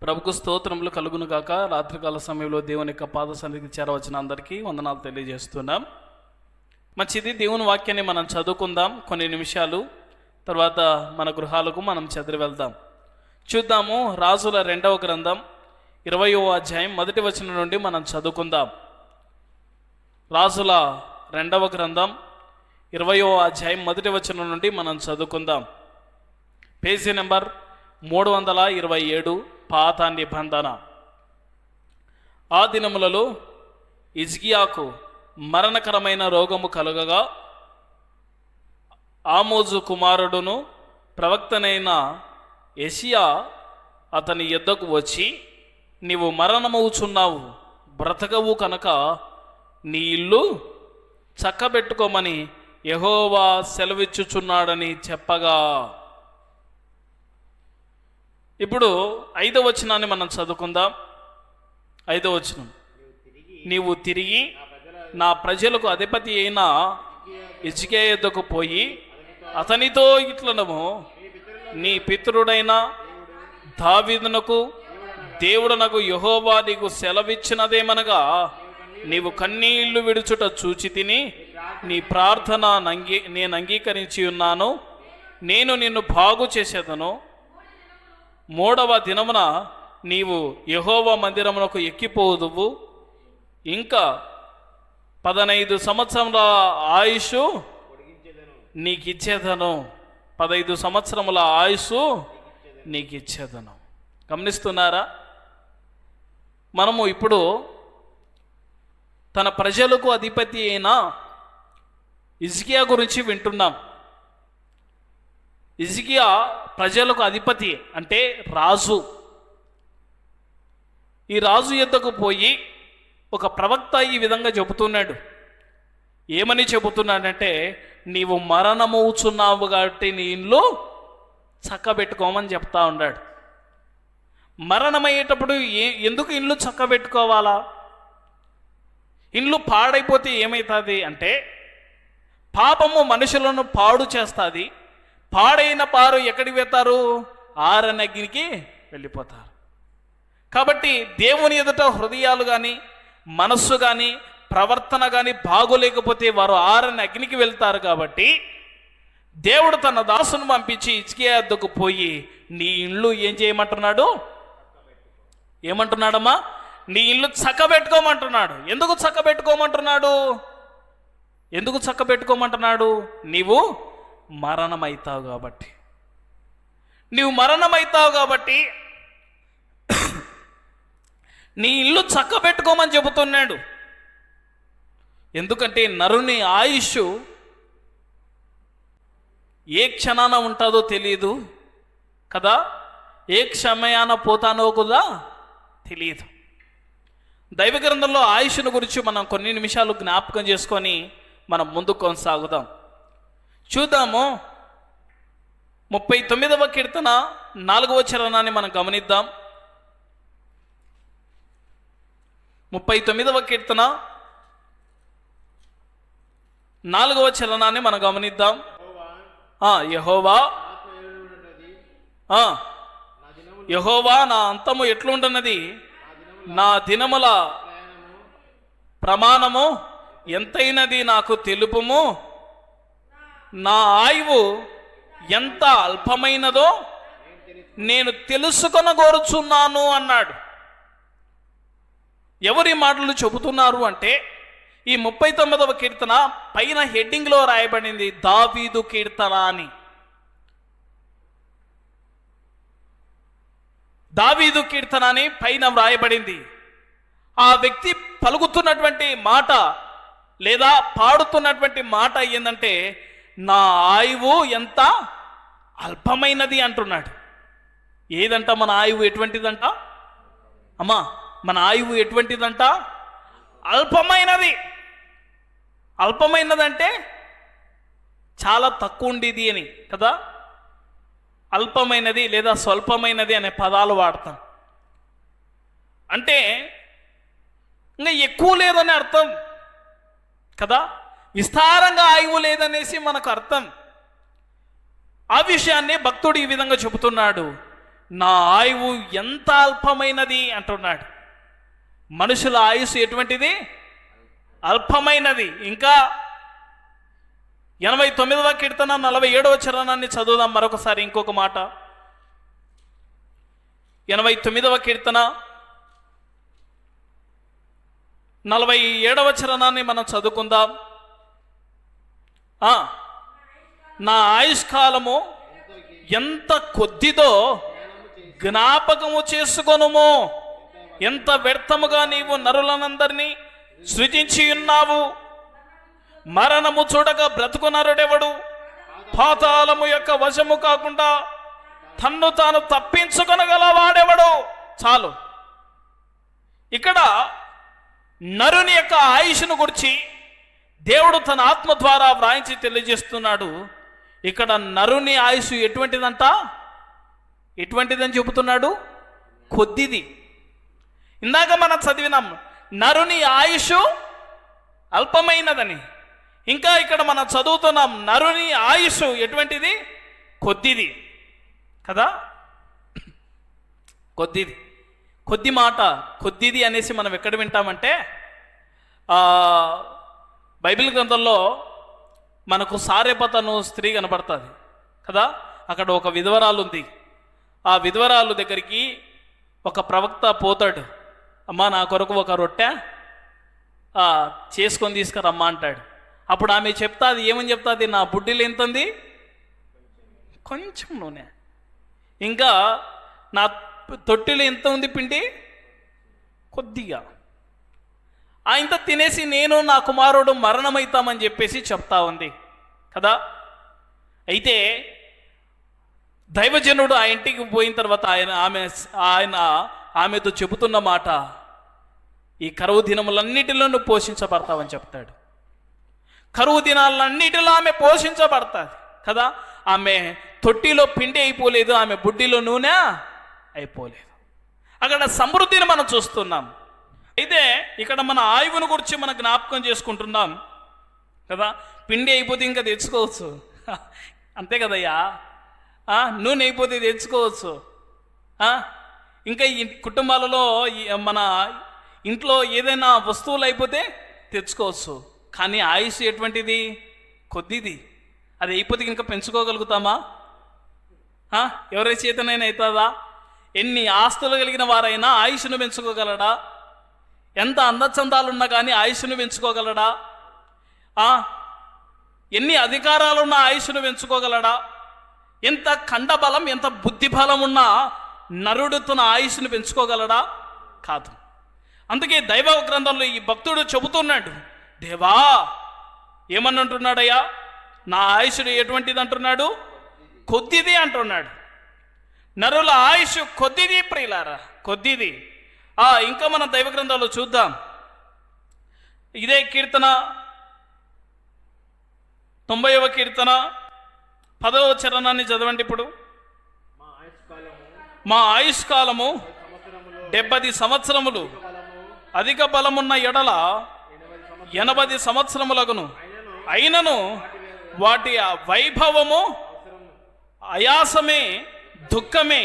ప్రభుకు స్తోత్రములు కలుగును గాక. రాత్రికాల సమయంలో దేవుని యొక్క పాద సన్నిధికి చేరవచ్చిన అందరికీ వందనాలు తెలియజేస్తున్నాం. మంచిది, దేవుని వాక్యాన్ని మనం చదువుకుందాం కొన్ని నిమిషాలు. తర్వాత మన గృహాలకు మనం చెదిరి వెళ్దాం. చూద్దాము రాజుల 2వ గ్రంథం 20వ అధ్యాయం 1వ వచనం నుండి మనం చదువుకుందాం. రాజుల 2వ గ్రంథం 20వ అధ్యాయం 1వ వచనం నుండి మనం చదువుకుందాం. పేజీ నెంబర్ 327, పాత నిబంధన. ఆ దినములలో హిజ్కియాకు మరణకరమైన రోగము కలుగగా ఆమోజు కుమారుడును ప్రవక్తనైన యెషయా అతని యొద్దకు వచ్చి, నీవు మరణమవుచున్నావు, బ్రతకవు కనుక నీ ఇల్లు చక్కబెట్టుకోమని యెహోవా సెలవిచ్చుచున్నాడని చెప్పగా. ఇప్పుడు 5వ వచనాన్ని మనం చదువుకుందాం. 5వ వచనం, నీవు తిరిగి నా ప్రజలకు అధిపతి అయిన హిజ్కియా యొద్దకు పోయి అతనితో ఇట్లనము, నీ పితరుడైన దావీదునకు దేవుడనకు యెహోవా నీకు సెలవిచ్చినదేమనగా, నీవు కన్నీళ్లు విడుచుట చూచి తిని నీ ప్రార్థన నేను అంగీకరించి ఉన్నాను. నేను నిన్ను బాగు చేసేదను. 3వ దినమున నీవు యెహోవా మందిరమునకు ఎక్కిపోదువు. ఇంకా 15 సంవత్సరముల ఆయుష్ నీకిచ్చేదను. 15 సంవత్సరముల ఆయుష్ నీకిచ్చేదను. గమనిస్తున్నారా? మనము ఇప్పుడు తన ప్రజలకు అధిపతి అయిన హిజ్కియా గురించి వింటున్నాం. హిజ్కియా ప్రజలకు అధిపతి అంటే రాజు. ఈ రాజు యొద్దకు పోయి ఒక ప్రవక్త ఈ విధంగా చెబుతున్నాడు. ఏమని చెబుతున్నాడంటే, నీవు మరణమవుచున్నావు కాబట్టి నీ ఇల్లు చక్కబెట్టుకోమని చెప్తా ఉన్నాడు. మరణమయ్యేటప్పుడు ఎందుకు ఇల్లు చక్కబెట్టుకోవాలా? ఇల్లు పాడైపోతే ఏమవుతుంది అంటే, పాపము మనుషులను పాడు చేస్తుంది. పాడైన పారు ఎక్కడికి వెళ్తారు? ఆరనగ్నికి వెళ్ళిపోతారు. కాబట్టి దేవుని ఎదుట హృదయాలు కానీ మనస్సు కానీ ప్రవర్తన కానీ బాగోలేకపోతే వారు ఆరని అగ్నికి వెళ్తారు. కాబట్టి దేవుడు తన దాసును పంపించి హిజ్కియా యొద్దకు పోయి, నీ ఇల్లు ఏం చేయమంటున్నాడు? ఏమంటున్నాడమ్మా? నీ ఇల్లు చక్కబెట్టుకోమంటున్నాడు. ఎందుకు చక్కబెట్టుకోమంటున్నాడు? ఎందుకు చక్కబెట్టుకోమంటున్నాడు? నీవు మరణమవుతావు కాబట్టి. నీవు మరణమవుతావు కాబట్టి నీ ఇల్లు చక్కబెట్టుకోమని చెబుతున్నాడు. ఎందుకంటే నరుని ఆయుష్ ఏ క్షణాన ఉంటుందో తెలియదు కదా, ఏ క్షమయాన పోతానో కూడా తెలియదు. దైవ గ్రంథంలో ఆయుష్ను గురించి మనం కొన్ని నిమిషాలు జ్ఞాపకం చేసుకొని మనం ముందుకు కొనసాగుదాం. చూద్దాము 39వ కీర్తన 4వ చరణాన్ని మనం గమనిద్దాం. 39వ కీర్తన 4వ చరణాన్ని మనం గమనిద్దాం. యెహోవా నా అంతము ఎట్లుంటున్నది, నా దినముల ప్రమాణము ఎంతైనది నాకు తెలుపుము. నా ఆయువు ఎంత అల్పమైనదో నేను తెలుసుకొనగోరుచున్నాను అన్నాడు. ఎవరి మాటలు చెబుతున్నారు అంటే, ఈ 39వ కీర్తన పైన హెడ్డింగ్లో రాయబడింది దావీదు కీర్తన అని. దావీదు కీర్తన అని పైన వ్రాయబడింది. ఆ వ్యక్తి పలుకుతున్నటువంటి మాట లేదా పాడుతున్నటువంటి మాట ఏంటంటే, నా ఆయువు ఎంత అల్పమైనది అంటున్నాడు. ఏదంట మన ఆయువు? ఎటువంటిదంట అమ్మా? మన ఆయువు ఎటువంటిదంట? అల్పమైనది. అల్పమైనదంటే చాలా తక్కువ ఉండేది అని కదా. అల్పమైనది లేదా స్వల్పమైనది అనే పదాలు వాడతాం. అంటే ఇంకా ఎక్కువ లేదని అర్థం కదా. విస్తారంగా ఆయువు లేదనేసి మనకు అర్థం. ఆ విషయాన్ని భక్తుడు ఈ విధంగా చెబుతున్నాడు, నా ఆయువు ఎంత అల్పమైనది అంటున్నాడు. మనుషుల ఆయుస్సు ఎటువంటిది? అల్పమైనది. ఇంకా 89వ కీర్తన 47వ చరణాన్ని చదువుదాం మరొకసారి. ఇంకొక మాట, 89వ కీర్తన 47వ చరణాన్ని మనం చదువుకుందాం. నా ఆయుష్కాలము ఎంత కొద్దిదో జ్ఞాపకము చేసుకొనుము. ఎంత వ్యర్థముగా నీవు నరులనందరినీ సృజించి ఉన్నావు. మరణము చూడక బ్రతుకు నరుడెవడు? పాతాళము యొక్క వశము కాకుండా తన్ను తాను తప్పించుకొనగలవాడెవడు? చాలు. ఇక్కడ నరుని యొక్క ఆయుష్ను గురించి దేవుడు తన ఆత్మ ద్వారా వ్రాయించి తెలియజేస్తున్నాడు. ఇక్కడ నరుని ఆయుష్ ఎటువంటిదంట? ఎటువంటిదని చెబుతున్నాడు? కొద్దిది. ఇందాక మనం చదివినాం నరుని ఆయుష్ అల్పమైనదని. ఇంకా ఇక్కడ మనం చదువుతున్నాం నరుని ఆయుష్ ఎటువంటిది? కొద్దిది కదా. కొద్దిది, కొద్ది మాట కొద్దిది అనేసి మనం ఎక్కడ వింటామంటే బైబిల్ గ్రంథంలో మనకు సారెపతను స్త్రీ కనపడుతుంది కదా. అక్కడ ఒక విధవరాలు ఉంది. ఆ విధవరాలు దగ్గరికి ఒక ప్రవక్త పోతాడు. అమ్మా, నా కొరకు ఒక రొట్టె చేసుకొని తీసుకురమ్మా అంటాడు. అప్పుడు ఆమె చెప్తాది, ఏమని చెప్తాది? నా బుడ్డిలో ఎంత ఉంది? కొంచెం నూనె. ఇంకా నా తొట్టిలో ఎంత ఉంది పిండి? కొద్దిగా. ఇంత తినేసి నేను నా కుమారుడు మరణమవుతామని చెప్పేసి చెప్తా ఉంది కదా. అయితే దైవజనుడు ఆ ఇంటికి పోయిన తర్వాత ఆయన ఆమెతో చెబుతున్న మాట, ఈ కరువు దినములన్నిటిలో నువ్వు పోషించబడతావని చెప్తాడు. కరువు దినాలన్నిటిలో ఆమె పోషించబడతాది కదా. ఆమె తొట్టిలో పిండి అయిపోలేదు, ఆమె బుడ్డిలో నూనె అయిపోలేదు. అక్కడ సమృద్ధిని మనం చూస్తున్నాం. అయితే ఇక్కడ మన ఆయువును గురించి మనం జ్ఞాపకం చేసుకుంటున్నాం కదా. పిండి అయిపోతే ఇంకా తెచ్చుకోవచ్చు, అంతే కదయ్యా. నూనె అయిపోతే తెచ్చుకోవచ్చు. ఇంకా ఈ కుటుంబాలలో మన ఇంట్లో ఏదైనా వస్తువులు అయిపోతే తెచ్చుకోవచ్చు. కానీ ఆయుష్ ఎటువంటిది? కొద్దిది. అది అయిపోతే ఇంకా పెంచుకోగలుగుతామా? ఎవరి చేతనైనా అవుతుందా? ఎన్ని ఆస్తులు కలిగిన వారైనా ఆయుష్ను పెంచుకోగలడా? ఎంత అందచందాలున్నా కానీ ఆయుష్ను పెంచుకోగలడా? ఎన్ని అధికారాలున్నా ఆయుష్ను పెంచుకోగలడా? ఎంత ఖండబలం, ఎంత బుద్ధి బలం ఉన్నా నరుడు తన ఆయుష్ను పెంచుకోగలడా? కాదు. అందుకే దైవ గ్రంథంలో ఈ భక్తుడు చెబుతున్నాడు, దేవా ఏమని అంటున్నాడయ్యా? నా ఆయుష్డు ఎటువంటిది అంటున్నాడు? కొద్దిది అంటున్నాడు. నరుల ఆయుష్ కొద్దిది ప్రియులారా, కొద్దిది. ఇంకా మన దైవ గ్రంథాల్లో చూద్దాం. ఇదే కీర్తన 90వ కీర్తన 10వ చరణాన్ని చదవండి. ఇప్పుడు మా ఆయుష్కాలము 70 సంవత్సరములు, అధిక బలమున్న ఎడల 80 సంవత్సరములగును. అయినను వాటి వైభవము ఆయాసమే, దుఃఖమే,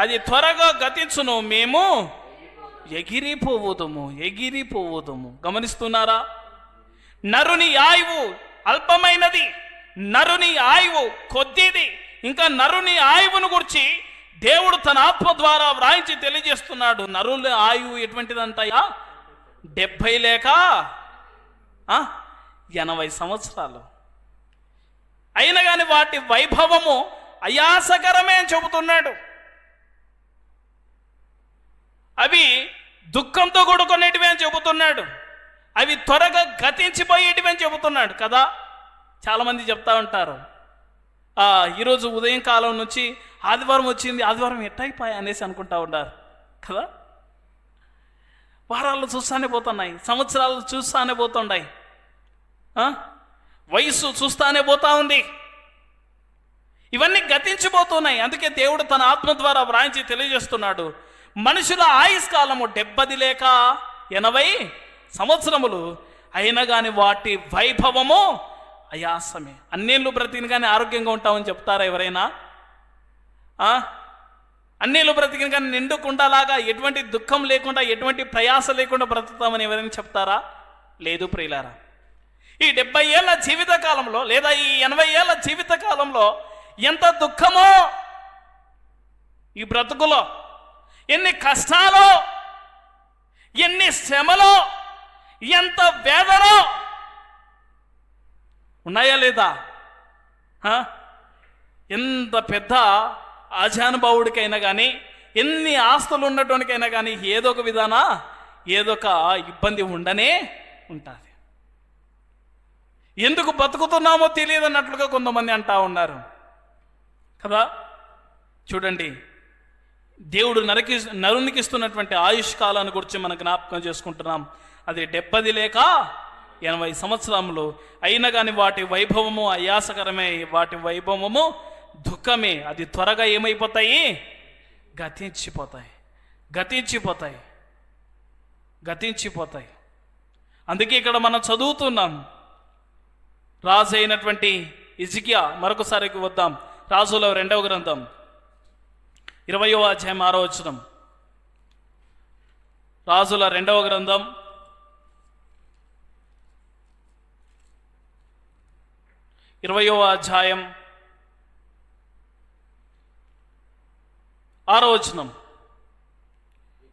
అది త్వరగా గతించును. మేము ఎగిరిపోవుదము. గమనిస్తున్నారా? నరుని ఆయువు అల్పమైనది, నరుని ఆయువు కొద్దిది. ఇంకా నరుని ఆయువును గురించి దేవుడు తన ఆత్మ ద్వారా వ్రాయించి తెలియజేస్తున్నాడు. నరుల ఆయువు ఎటువంటిదంటాయా? 70 లేక 80 సంవత్సరాలు. అయినా కానీ వాటి వైభవము అయాసకరమే అని చెబుతున్నాడు. అవి దుఃఖంతో కూడుకునేటివి అని చెబుతున్నాడు. అవి త్వరగా గతించిపోయేటివి అని చెబుతున్నాడు కదా. చాలామంది చెప్తా ఉంటారు, ఈరోజు ఉదయం కాలం నుంచి ఆదివారం వచ్చింది, ఆదివారం ఎట్టయిపోయా అనేసి అనుకుంటా ఉంటారు కదా. వారాలు చూస్తానే పోతున్నాయి, సంవత్సరాలు చూస్తానే పోతున్నాయి, వయస్సు చూస్తానే పోతా ఉంది. ఇవన్నీ గతించిపోతున్నాయి. అందుకే దేవుడు తన ఆత్మ ద్వారా వ్రాయించి తెలియజేస్తున్నాడు, మనుషుల ఆయుష్కాలము 70 లేక 80 సంవత్సరములు. అయినా కానీ వాటి వైభవము అయాసమే. అన్నేళ్ళు బ్రతిని కానీ ఆరోగ్యంగా ఉంటామని చెప్తారా ఎవరైనా? అన్నిలు బ్రతికిన కానీ నిండుకుండలాగా ఎటువంటి దుఃఖం లేకుండా ఎటువంటి ప్రయాస లేకుండా బ్రతుకుతామని ఎవరైనా చెప్తారా? లేదు ప్రియులారా. ఈ 70 ఏళ్ళ జీవిత కాలంలో లేదా ఈ 80 ఏళ్ళ జీవిత కాలంలో ఎంత దుఃఖమో ఈ బ్రతుకులో, ఎన్ని కష్టాలో, ఎన్ని శ్రమలో, ఎంత వేదనో ఉన్నాయా లేదా? ఎంత పెద్ద ఆజానుభావుడికైనా కానీ, ఎన్ని ఆస్తులు ఉన్నటువంటికైనా కానీ ఏదో ఒక విధాన ఏదో ఒక ఇబ్బంది ఉండనే ఉంటుంది. ఎందుకు బతుకుతున్నామో తెలియదు అన్నట్లుగా కొంతమంది అంటా ఉన్నారు కదా. చూడండి, దేవుడు నరునికి ఇస్తున్నటువంటి ఆయుష్ కాలాన్ని గురించి మనం జ్ఞాపకం చేసుకుంటున్నాం. అది 70 లేక 80 సంవత్సరములు అయినా కానీ వాటి వైభవము ఆయాసకరమే, వాటి వైభవము దుఃఖమే. అది త్వరగా ఏమైపోతాయి? గతించిపోతాయి. అందుకే ఇక్కడ మనం చదువుతున్నాం, రాజు అయినటువంటి హిజ్కియా. మరొకసారికి వద్దాం, రాజుల 2వ గ్రంథం 20వ అధ్యాయం 6వ వచనం. రాజుల 2వ గ్రంథం 20వ అధ్యాయం 6వ వచనం.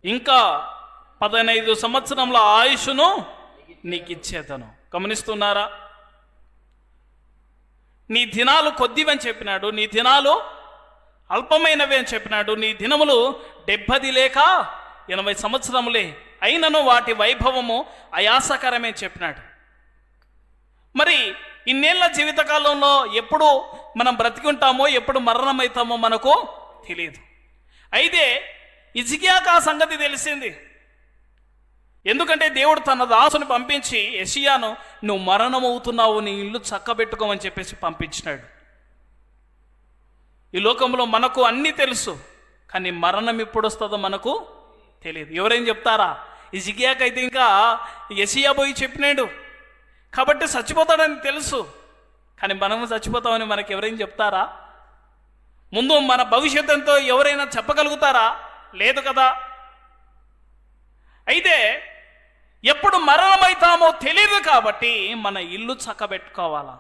ఇంకా 15 సంవత్సరముల ఆయుష్ను నీకు ఇచ్చేదను. గమనిస్తున్నారా? నీ దినాలు కొద్దివని చెప్పినాడు, నీ దినాలు అల్పమైనవి అని చెప్పినాడు. నీ దినములు 70 లేక 80 సంవత్సరములే, అయినను వాటి వైభవము ఆయాసకరమే చెప్పినాడు. మరి ఇన్నేళ్ల జీవితకాలంలో ఎప్పుడు మనం బ్రతికుంటామో, ఎప్పుడు మరణమవుతామో మనకు తెలియదు. అయితే హిజ్కియాకు ఆ సంగతి తెలిసింది. ఎందుకంటే దేవుడు తన దాసుని పంపించి యెషయాను, నువ్వు మరణమవుతున్నావు, నీ ఇల్లు చక్కబెట్టుకోమని చెప్పేసి పంపించినాడు. ఈ లోకంలో మనకు అన్నీ తెలుసు, కానీ మరణం ఎప్పుడు వస్తుందో మనకు తెలియదు. ఎవరేం చెప్తారా? హిజ్కియాకు అయితే ఇంకా యెషయా పోయి చెప్పినాడు కాబట్టి చచ్చిపోతాడని తెలుసు, కానీ మనము చచ్చిపోతామని మనకు ఎవరైనా చెప్తారా? ముందు మన భవిష్యత్తు ఎంతో ఎవరైనా చెప్పగలుగుతారా? లేదు కదా. అయితే ఎప్పుడు మరణమవుతామో తెలియదు కాబట్టి మన ఇల్లు చక్కబెట్టుకోవాలా.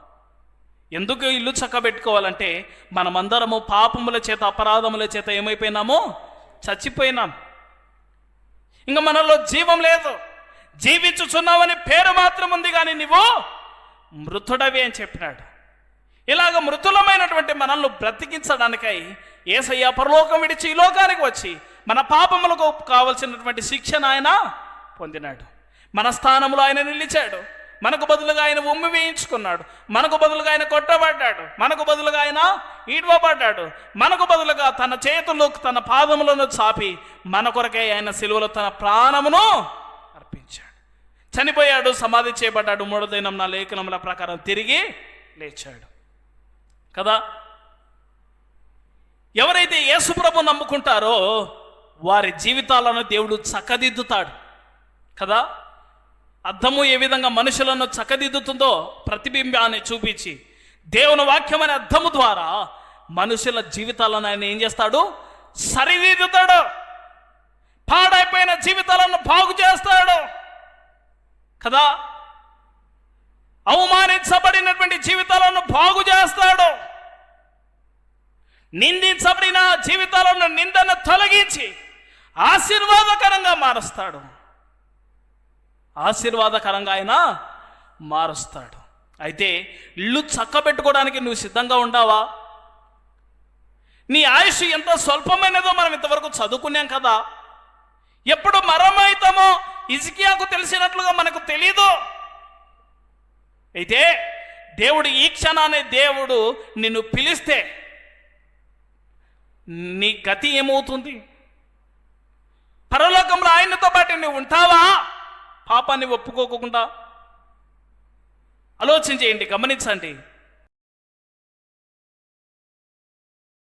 ఎందుకు ఇల్లు చక్కబెట్టుకోవాలంటే మనమందరము పాపముల చేత, అపరాధముల చేత ఏమైపోయినామో? చచ్చిపోయినాం. ఇంకా మనలో జీవం లేదు. జీవించుచున్నావని పేరు మాత్రం ఉంది, కానీ నువ్వు మృతుడవి అని చెప్పినాడు. ఇలాగ మృతులమైనటువంటి మనల్ని బ్రతికించడానికై యేసయ్య పరలోకం విడిచి ఈ లోకానికి వచ్చి మన పాపములకు కావలసినటువంటి శిక్షను ఆయన పొందినాడు. మన స్థానంలో ఆయన నిలిచాడు. మనకు బదులుగా ఆయన ఉమ్మి వేయించుకున్నాడు. మనకు బదులుగా ఆయన కొట్టబడ్డాడు. మనకు బదులుగా ఆయన ఈడ్వబడ్డాడు. మనకు బదులుగా తన చేతులు, తన పాదములను చాపి మన కొరకై ఆయన సిలువలో తన ప్రాణమును అర్పించాడు. చనిపోయాడు, సమాధి చేయబడ్డాడు. 3వ దినం నా లేఖనముల ప్రకారం తిరిగి లేచాడు కదా. ఎవరైతే యేసుప్రభు నమ్ముకుంటారో వారి జీవితాలను దేవుడు చక్కదిద్దుతాడు కదా. అద్దము ఏ విధంగా మనుషులను చక్కదిద్దుతుందో ప్రతిబింబాన్ని చూపించి దేవుని వాక్యం అనే అద్దము ద్వారా మనుషుల జీవితాలను ఆయన ఏం చేస్తాడు? సరిదిద్దుతాడు. పాడైపోయిన జీవితాలను బాగు చేస్తాడు కదా. అవమానించబడినటువంటి జీవితాలను బాగు చేస్తాడు. నిందించబడిన జీవితాలను నిందను తొలగించి ఆశీర్వాదకరంగా మారుస్తాడు. ఆశీర్వాదకరంగా ఆయన మారుస్తాడు. అయితే ఇల్లు చక్కబెట్టుకోవడానికి నువ్వు సిద్ధంగా ఉండావా? నీ ఆయుష్ ఎంత స్వల్పమైనదో మనం ఇంతవరకు చదువుకున్నాం కదా. ఎప్పుడు మరణమవుతామో హిజ్కియాకు తెలిసినట్లుగా మనకు తెలీదు. అయితే దేవుడు ఈ క్షణాన్ని దేవుడు నిన్ను పిలిస్తే నీ గతి ఏమవుతుంది? పరలోకంలో ఆయనతో పాటు నువ్వు ఉంటావా? పాపాన్ని ఒప్పుకోకుండా ఆలోచన చేయండి, గమనించండి.